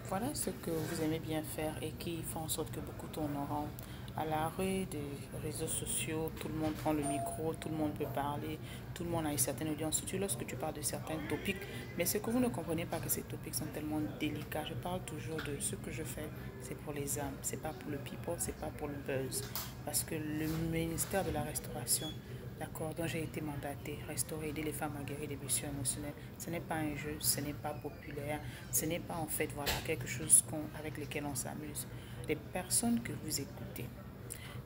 Voilà ce que vous aimez bien faire et qui fait en sorte que beaucoup tournent en rond. À l'arrêt des réseaux sociaux, tout le monde prend le micro, tout le monde peut parler, tout le monde a une certaine audience, surtout lorsque tu parles de certains topics. Mais ce que vous ne comprenez pas, que ces topics sont tellement délicats. Je parle toujours de ce que je fais, c'est pour les âmes, c'est pas pour le people, c'est pas pour le buzz. Parce que le ministère de la Restauration, d'accord, dont j'ai été mandatée, restaurer, aider les femmes à guérir des blessures émotionnelles, ce n'est pas un jeu, ce n'est pas populaire, ce n'est pas en fait voilà, quelque chose avec lequel on s'amuse. Les personnes que vous écoutez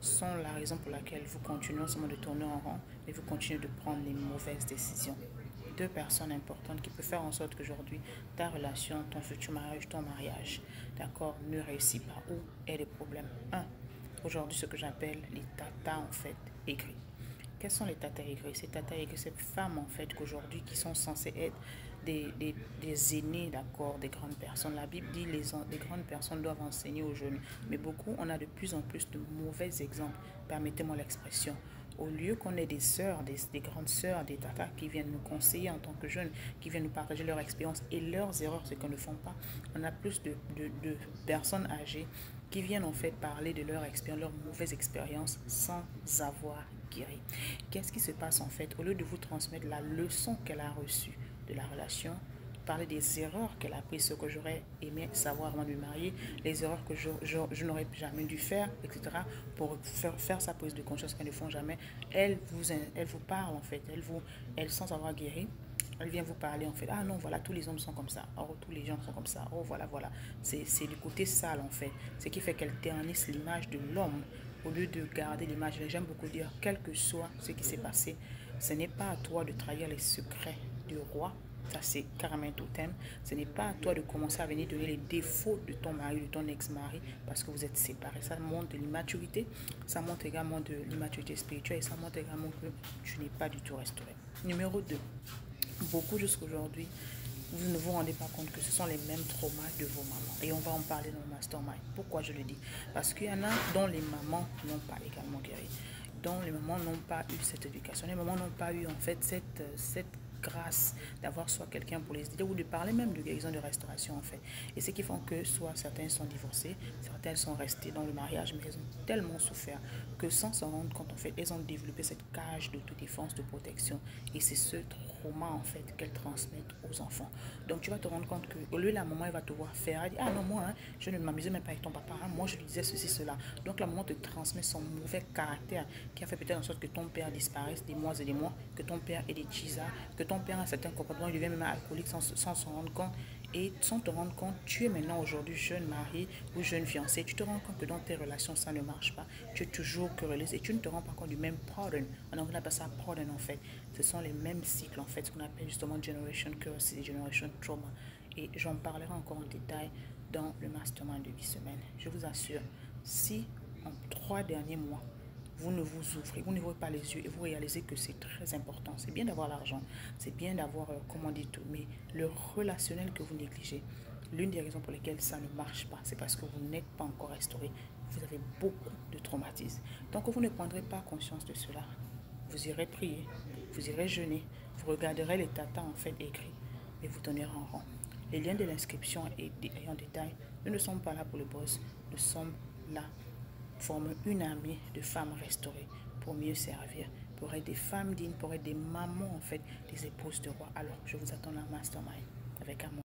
sont la raison pour laquelle vous continuez non seulement de tourner en rond, mais vous continuez de prendre les mauvaises décisions. Deux personnes importantes qui peuvent faire en sorte qu'aujourd'hui, ta relation, ton futur mariage, ton mariage, d'accord, ne réussit pas ou ait des problèmes. Un, aujourd'hui, ce que j'appelle les tatas, en fait, aigris. Quels sont les tatas aigris? Ces tatas aigris, ces femmes, en fait, qu'aujourd'hui, qui sont censées être des aînés, d'accord, des grandes personnes. La Bible dit les grandes personnes doivent enseigner aux jeunes. Mais beaucoup, on a de plus en plus de mauvais exemples. Permettez-moi l'expression. Au lieu qu'on ait des sœurs, des grandes sœurs, des tatas qui viennent nous conseiller en tant que jeunes, qui viennent nous partager leur expérience et leurs erreurs, ce qu'on ne font pas, on a plus de personnes âgées qui viennent en fait parler de leur expérience, leur mauvaise expérience sans avoir guéri. Qu'est-ce qui se passe en fait? Au lieu de vous transmettre la leçon qu'elle a reçue de la relation, parler des erreurs qu'elle a prises, ce que j'aurais aimé savoir avant de me marier, les erreurs que je n'aurais jamais dû faire, etc. pour faire sa prise de conscience qu'elles ne font jamais. Elle vous parle en fait, elle sans avoir guéri, elle vient vous parler en fait. Ah non, voilà, tous les hommes sont comme ça. Oh, tous les gens sont comme ça. Oh, voilà, voilà. C'est du côté sale en fait. Ce qui fait qu'elle ternisse l'image de l'homme au lieu de garder l'image. J'aime beaucoup dire, quel que soit ce qui s'est passé, ce n'est pas à toi de trahir les secrets du roi. Ça, c'est carrément un totem. Ce n'est pas à toi de commencer à venir donner les défauts de ton mari, de ton ex-mari, parce que vous êtes séparés. Ça montre de l'immaturité. Ça montre également de l'immaturité spirituelle et ça montre également que tu n'es pas du tout restauré. Numéro 2. Beaucoup jusqu'aujourd'hui, vous ne vous rendez pas compte que ce sont les mêmes traumas de vos mamans. Et on va en parler dans le mastermind. Pourquoi je le dis? Parce qu'il y en a dont les mamans n'ont pas également guéri, dont les mamans n'ont pas eu cette éducation, les mamans n'ont pas eu en fait cette grâce d'avoir soit quelqu'un pour les aider ou de parler même de guérison de restauration en fait. Et ce qui font que soit certains sont divorcés, certaines sont restées dans le mariage, mais elles ont tellement souffert que sans s'en rendre compte en fait, elles ont développé cette cage d'autodéfense, de protection. Et c'est ce trauma en fait qu'elles transmettent aux enfants. Donc tu vas te rendre compte que au lieu la maman elle va te voir faire, elle dit ah non moi hein, je ne m'amusais même pas avec ton papa, hein, moi je lui disais ceci cela. Donc la maman te transmet son mauvais caractère qui a fait peut-être en sorte que ton père disparaisse des mois et des mois, que ton père ait des chisards, que ton père a un certain comportement, il devient même alcoolique sans s'en rendre compte. Et sans te rendre compte, tu es maintenant aujourd'hui jeune marié ou jeune fiancé, tu te rends compte que dans tes relations ça ne marche pas, tu es toujours querelleuse et tu ne te rends pas compte du même pattern. En anglais on appelle ça pattern en fait. Ce sont les mêmes cycles en fait, ce qu'on appelle justement generation curse et generation trauma. Et j'en parlerai encore en détail dans le mastermind de 8 semaines. Je vous assure, si en 3 derniers mois, vous ne vous ouvrez, vous n'ouvrez pas les yeux et vous réalisez que c'est très important. C'est bien d'avoir l'argent, c'est bien d'avoir, comment dire tout, mais le relationnel que vous négligez, l'une des raisons pour lesquelles ça ne marche pas, c'est parce que vous n'êtes pas encore restauré. Vous avez beaucoup de traumatismes. Donc, vous ne prendrez pas conscience de cela. Vous irez prier, vous irez jeûner, vous regarderez les tatas en fait écrits et vous donnerez en rang. Les liens de l'inscription et en détail, nous ne sommes pas là pour le boss, nous sommes là former une armée de femmes restaurées pour mieux servir, pour être des femmes dignes, pour être des mamans en fait, des épouses de roi. Alors, je vous attends dans la mastermind avec amour.